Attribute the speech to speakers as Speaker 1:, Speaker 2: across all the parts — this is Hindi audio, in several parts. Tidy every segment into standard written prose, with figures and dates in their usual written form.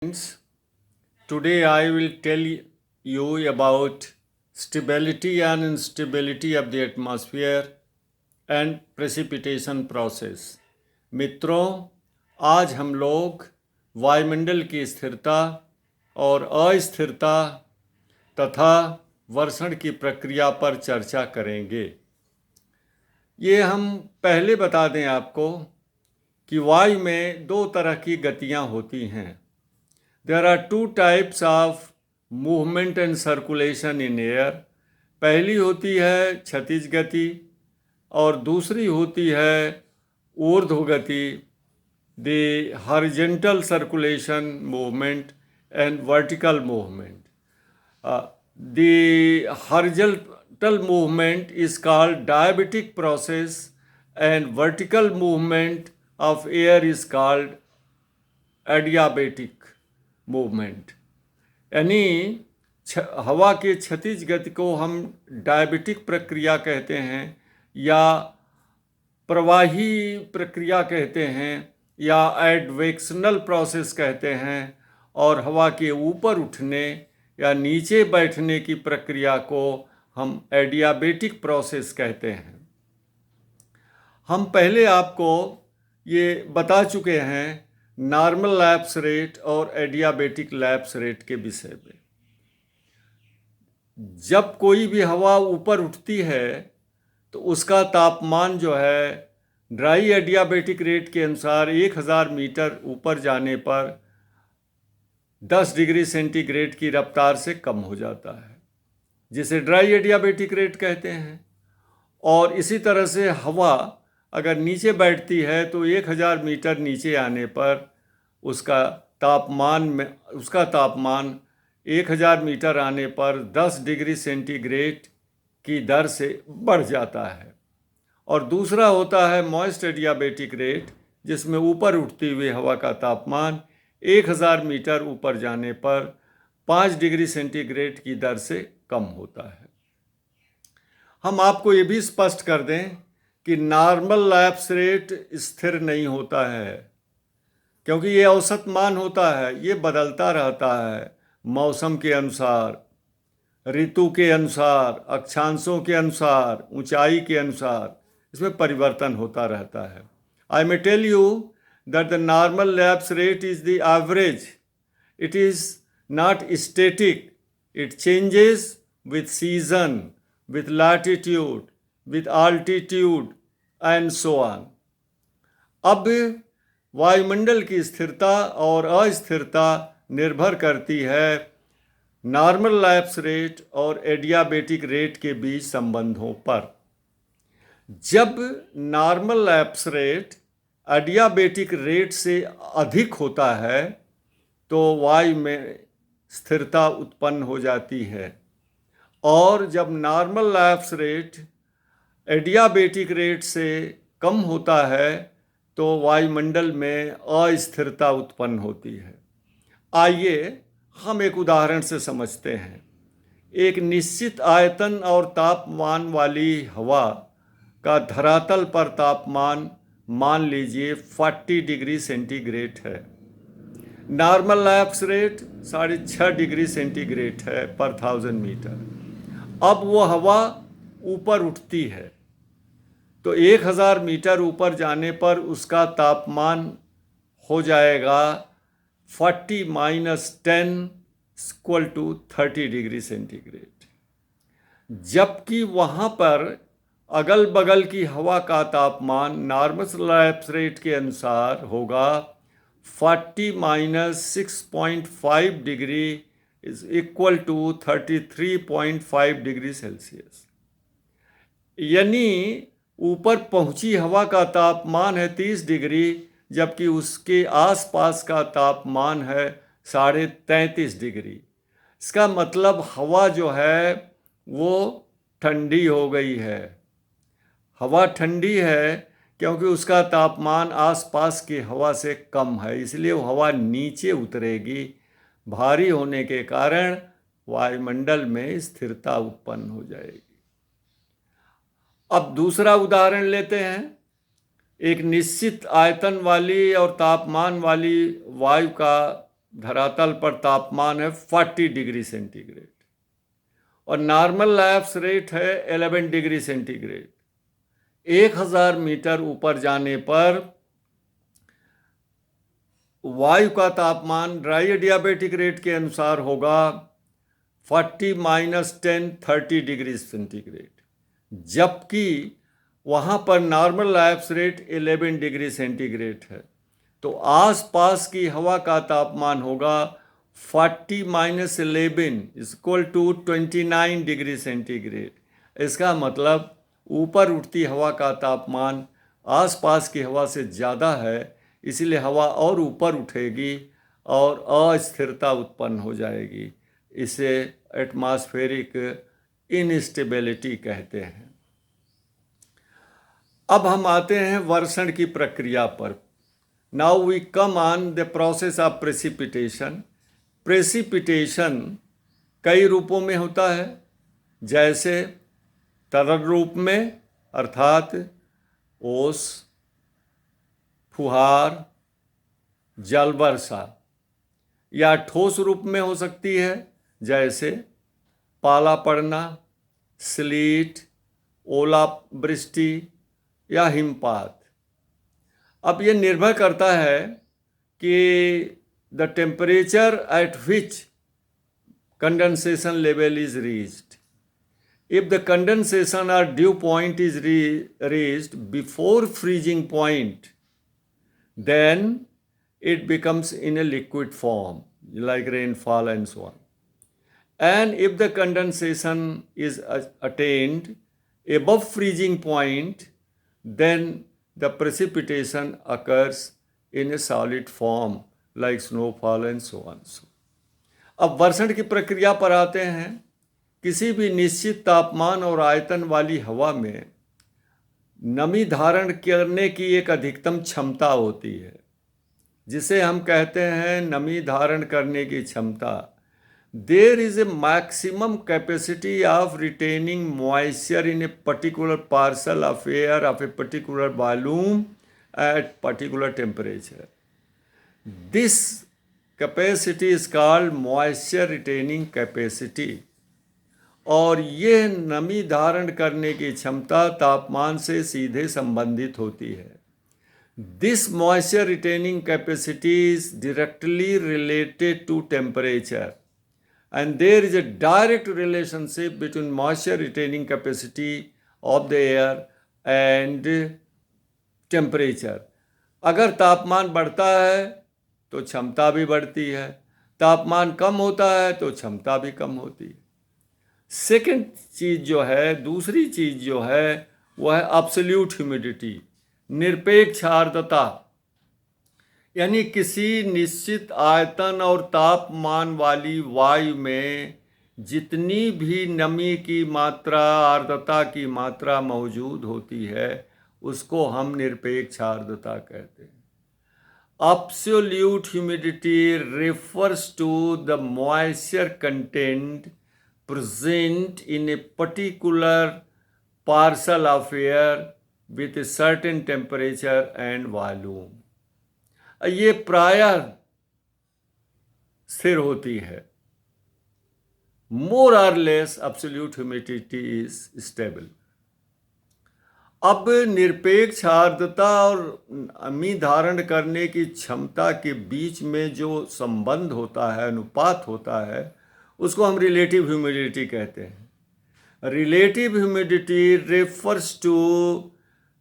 Speaker 1: Friends, today I will tell you about stability and instability of the atmosphere and precipitation process. मित्रों, आज हम लोग वायुमंडल की स्थिरता और अस्थिरता तथा वर्षण की प्रक्रिया पर चर्चा करेंगे। ये हम पहले बता दें आपको कि वायु में दो तरह की गतियाँ होती हैं। There are two types of movement and circulation in air. पहली होती है क्षैतिज गति और दूसरी होती है ऊर्ध्व गति, the horizontal circulation movement and vertical movement. The horizontal movement is called diabatic process and vertical movement of air is called adiabatic movement. यानी हवा के क्षैतिज गति को हम डायबिटिक प्रक्रिया कहते हैं या प्रवाही प्रक्रिया कहते हैं या एडवेक्शनल प्रोसेस कहते हैं, और हवा के ऊपर उठने या नीचे बैठने की प्रक्रिया को हम एडियाबेटिक प्रोसेस कहते हैं। हम पहले आपको ये बता चुके हैं नॉर्मल लैप्स रेट और एडियाबेटिक लैप्स रेट के विषय में। जब कोई भी हवा ऊपर उठती है तो उसका तापमान जो है ड्राई एडियाबेटिक रेट के अनुसार 1000 मीटर ऊपर जाने पर 10 डिग्री सेंटीग्रेड की रफ्तार से कम हो जाता है, जिसे ड्राई एडियाबेटिक रेट कहते हैं। और इसी तरह से हवा अगर नीचे बैठती है तो 1000 मीटर नीचे आने पर उसका तापमान 1000 मीटर आने पर 10 डिग्री सेंटीग्रेड की दर से बढ़ जाता है। और दूसरा होता है मॉइस्ट एडियाबेटिक रेट, जिसमें ऊपर उठती हुई हवा का तापमान 1000 मीटर ऊपर जाने पर 5 डिग्री सेंटीग्रेड की दर से कम होता है। हम आपको ये भी स्पष्ट कर दें कि नॉर्मल लैप्स रेट स्थिर नहीं होता है, क्योंकि ये औसत मान होता है, ये बदलता रहता है मौसम के अनुसार, ऋतु के अनुसार, अक्षांशों के अनुसार, ऊंचाई के अनुसार इसमें परिवर्तन होता रहता है। I may tell you that the normal lapse rate is the average, it is not static, it changes with season, with latitude, with altitude and so on. अब वायुमंडल की स्थिरता और अस्थिरता निर्भर करती है नॉर्मल लैप्स रेट और एडियाबेटिक रेट के बीच संबंधों पर। जब normal lapse rate adiabatic rate से अधिक होता है तो वायु में स्थिरता उत्पन्न हो जाती है, और जब normal lapse rate adiabatic rate से कम होता है तो वायुमंडल में अस्थिरता उत्पन्न होती है। आइए हम एक उदाहरण से समझते हैं। एक निश्चित आयतन और तापमान वाली हवा का धरातल पर तापमान मान लीजिए 40 डिग्री सेंटीग्रेड है। Normal lapse rate 6.5 degree centigrade है पर 1000 मीटर। अब वो हवा ऊपर उठती है तो 1000 मीटर ऊपर जाने पर उसका तापमान हो जाएगा 40 - 10 = 30 डिग्री सेंटीग्रेड, जबकि वहाँ पर अगल बगल की हवा का तापमान नॉर्मल लैप्स रेट के अनुसार होगा 40 - 6.5 डिग्री = 33.5 डिग्री सेल्सियस। यानी ऊपर पहुंची हवा का तापमान है 30 डिग्री, जबकि उसके आसपास का तापमान है 33.5 डिग्री। इसका मतलब हवा जो है वो ठंडी हो गई है। हवा ठंडी है क्योंकि उसका तापमान आसपास की हवा से कम है, इसलिए वो हवा नीचे उतरेगी। भारी होने के कारण वायुमंडल में स्थिरता उत्पन्न हो जाएगी। अब दूसरा उदाहरण लेते हैं। एक निश्चित आयतन वाली और तापमान वाली वायु का धरातल पर तापमान है 40 डिग्री सेंटीग्रेड और नॉर्मल लैप्स रेट है 11 डिग्री सेंटीग्रेड। 1000 मीटर ऊपर जाने पर वायु का तापमान ड्राई एडियाबेटिक रेट के अनुसार होगा 40 - 10 30 डिग्री सेंटीग्रेड, जबकि वहाँ पर normal lapse rate 11 degree centigrade है। तो आसपास की हवा का तापमान होगा 40 - 11 = 29 डिग्री सेंटीग्रेड। इसका मतलब ऊपर उठती हवा का तापमान आसपास की हवा से ज़्यादा है, इसलिए हवा और ऊपर उठेगी और अस्थिरता उत्पन्न हो जाएगी। इसे एटमॉस्फेरिक इनस्टेबिलिटी कहते हैं। अब हम आते हैं वर्षण की प्रक्रिया पर। Now we come on the process of precipitation. Precipitation कई रूपों में होता है, जैसे तरल रूप में अर्थात ओस, फुहार, जल वर्षा, या ठोस रूप में हो सकती है, जैसे पाला पड़ना, स्लीट, ओलावृष्टि या हिमपात। अब ये निर्भर करता है कि the temperature at which condensation level is reached. If the condensation or dew point is reached before freezing point, then it becomes in a liquid form, like rainfall and so on. And if the condensation is attained above freezing point, then the precipitation occurs in a solid form, like snowfall and so on. अब वर्षण की प्रक्रिया पर आते हैं। किसी भी निश्चित तापमान और आयतन वाली हवा में नमी धारण करने की एक अधिकतम क्षमता होती है, जिसे हम कहते हैं नमी धारण करने की क्षमता। There is a maximum capacity of retaining moisture in a particular parcel of air of a particular volume at particular temperature. This capacity is called moisture retaining capacity. और ये नमी धारण करने की क्षमता तापमान से सीधे संबंधित होती है। This moisture retaining capacity is directly related to temperature and there is a direct relationship between moisture retaining capacity of the air and temperature. अगर तापमान बढ़ता है तो क्षमता भी बढ़ती है, तापमान कम होता है तो क्षमता भी कम होती है। सेकेंड चीज़ जो है, दूसरी चीज़ जो है, वह है एब्सोल्यूट ह्यूमिडिटी, निरपेक्ष आर्द्रता। यानी किसी निश्चित आयतन और तापमान वाली वायु में जितनी भी नमी की मात्रा, आर्द्रता की मात्रा मौजूद होती है, उसको हम निरपेक्ष आर्द्रता कहते हैं। Absolute humidity refers to the moisture content present in a particular parcel of air with a certain temperature and volume. ये प्रायः स्थिर होती है। More or less absolute humidity is stable. अब निरपेक्ष आर्द्रता और नमी धारण करने की क्षमता के बीच में जो संबंध होता है, अनुपात होता है, उसको हम रिलेटिव ह्यूमिडिटी कहते हैं। Relative humidity refers to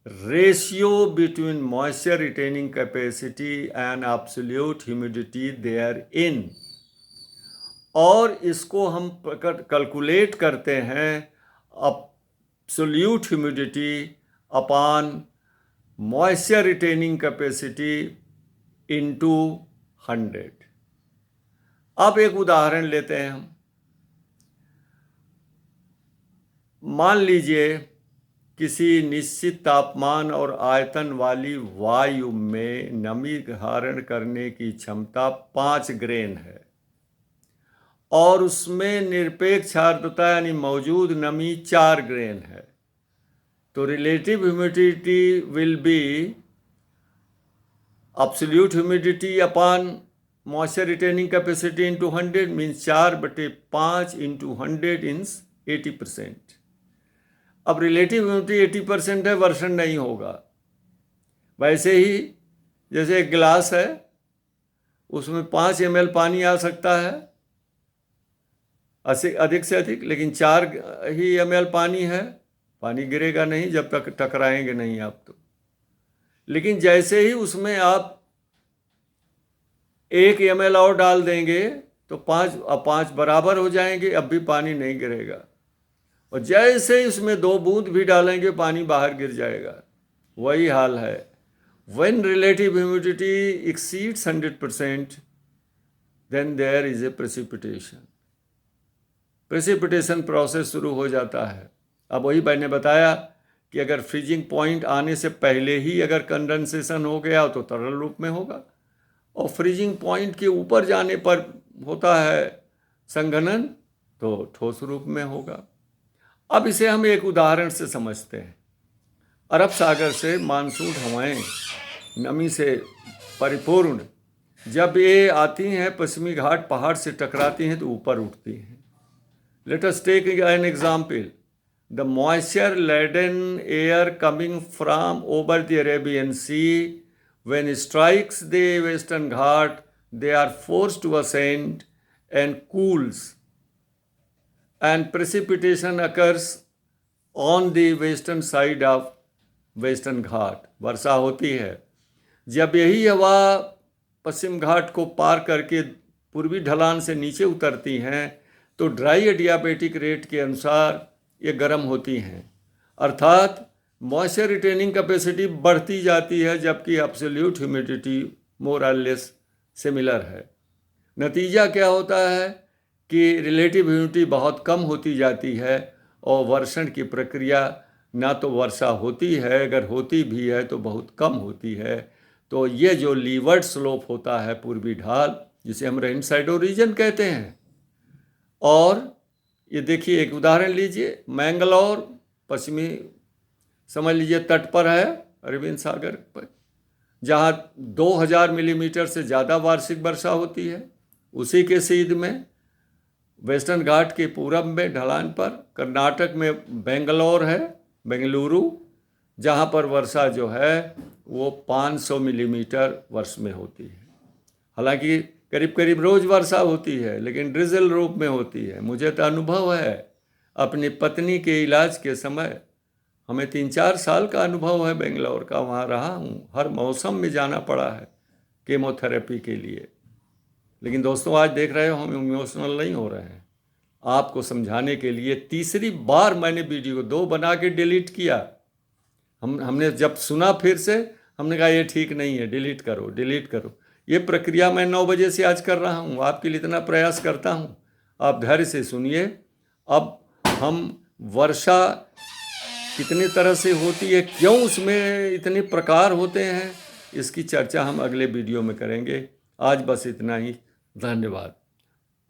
Speaker 1: ratio between moisture retaining capacity and absolute humidity there in, और इसको हम कैलकुलेट करते हैं absolute humidity upon moisture retaining capacity into 100। अब एक उदाहरण लेते हैं हम। मान लीजिए किसी निश्चित तापमान और आयतन वाली वायु में नमी धारण करने की क्षमता 5 ग्रेन है और उसमें निरपेक्ष आर्द्रता यानी मौजूद नमी 4 ग्रेन है। तो relative humidity will be absolute humidity upon moisture retaining capacity into 100 means 4/5 into 100 means 80%। अब रिलेटिव ह्यूमिडिटी 80% है, वर्षण नहीं होगा। वैसे ही जैसे एक गिलास है, उसमें 5 ml पानी आ सकता है, अधिक से अधिक, लेकिन 4 ही ml पानी है, पानी गिरेगा नहीं जब तक टकराएंगे नहीं आप तो। लेकिन जैसे ही उसमें आप 1 ml और डाल देंगे तो 5 बराबर हो जाएंगे, अब भी पानी नहीं गिरेगा। और जैसे ही उसमें 2 बूंद भी डालेंगे पानी बाहर गिर जाएगा। वही हाल है, when relative humidity exceeds 100% then there is a precipitation process शुरू हो जाता है। अब वही मैंने बताया कि अगर फ्रीजिंग पॉइंट आने से पहले ही अगर कंडेंसेशन हो गया तो तरल रूप में होगा, और फ्रीजिंग पॉइंट के ऊपर जाने पर होता है संघनन तो ठोस रूप में होगा। अब इसे हम एक उदाहरण से समझते हैं। अरब सागर से मानसून हवाएं नमी से परिपूर्ण जब ये आती हैं, पश्चिमी घाट पहाड़ से टकराती हैं तो ऊपर उठती हैं। Let us take an example, the moisture laden air coming from over the Arabian Sea when strikes the western ghat they are forced to ascend and cools, and precipitation occurs on the western side of western घाट। वर्षा होती है जब यही हवा पश्चिम घाट को पार करके पूर्वी ढलान से नीचे उतरती हैं तो ड्राई एडियाबेटिक रेट के अनुसार ये गर्म होती हैं, अर्थात मॉइस्चर रिटेनिंग कैपेसिटी बढ़ती जाती है जबकि एब्सोल्यूट ह्यूमिडिटी मोर और लेस सिमिलर है। नतीजा क्या होता है कि रिलेटिव ह्यूमिडिटी बहुत कम होती जाती है और वर्षण की प्रक्रिया ना तो वर्षा होती है, अगर होती भी है तो बहुत कम होती है। तो ये जो लीवर्ड स्लोप होता है पूर्वी ढाल, जिसे हम रेन साइडो रीजन कहते हैं। और ये देखिए एक उदाहरण लीजिए, मैंगलोर पश्चिमी समझ लीजिए तट पर है अरबियन सागर पर, जहाँ 2000 मिलीमीटर से ज़्यादा वार्षिक वर्षा होती है। उसी के सीध में वेस्टर्न घाट के पूरब में ढलान पर कर्नाटक में बेंगलोर है, बेंगलुरु, जहाँ पर वर्षा जो है वो 500 मिलीमीटर वर्ष में होती है। हालांकि करीब करीब रोज़ वर्षा होती है लेकिन ड्रिजल रूप में होती है। मुझे तो अनुभव है, अपनी पत्नी के इलाज के समय हमें 3-4 साल का अनुभव है बेंगलोर का, वहाँ रहा हूँ, हर मौसम में जाना पड़ा है केमोथेरेपी के लिए। लेकिन दोस्तों आज देख रहे हो हम इमोशनल नहीं हो रहे हैं। आपको समझाने के लिए तीसरी बार मैंने वीडियो 2 बना के डिलीट किया। हमने जब सुना फिर से हमने कहा ये ठीक नहीं है, डिलीट करो। ये प्रक्रिया मैं 9 बजे से आज कर रहा हूँ, आपके लिए इतना प्रयास करता हूँ, आप धैर्य से सुनिए। अब हम वर्षा कितनी तरह से होती है, क्यों उसमें इतने प्रकार होते हैं, इसकी चर्चा हम अगले वीडियो में करेंगे। आज बस इतना ही, धन्यवाद।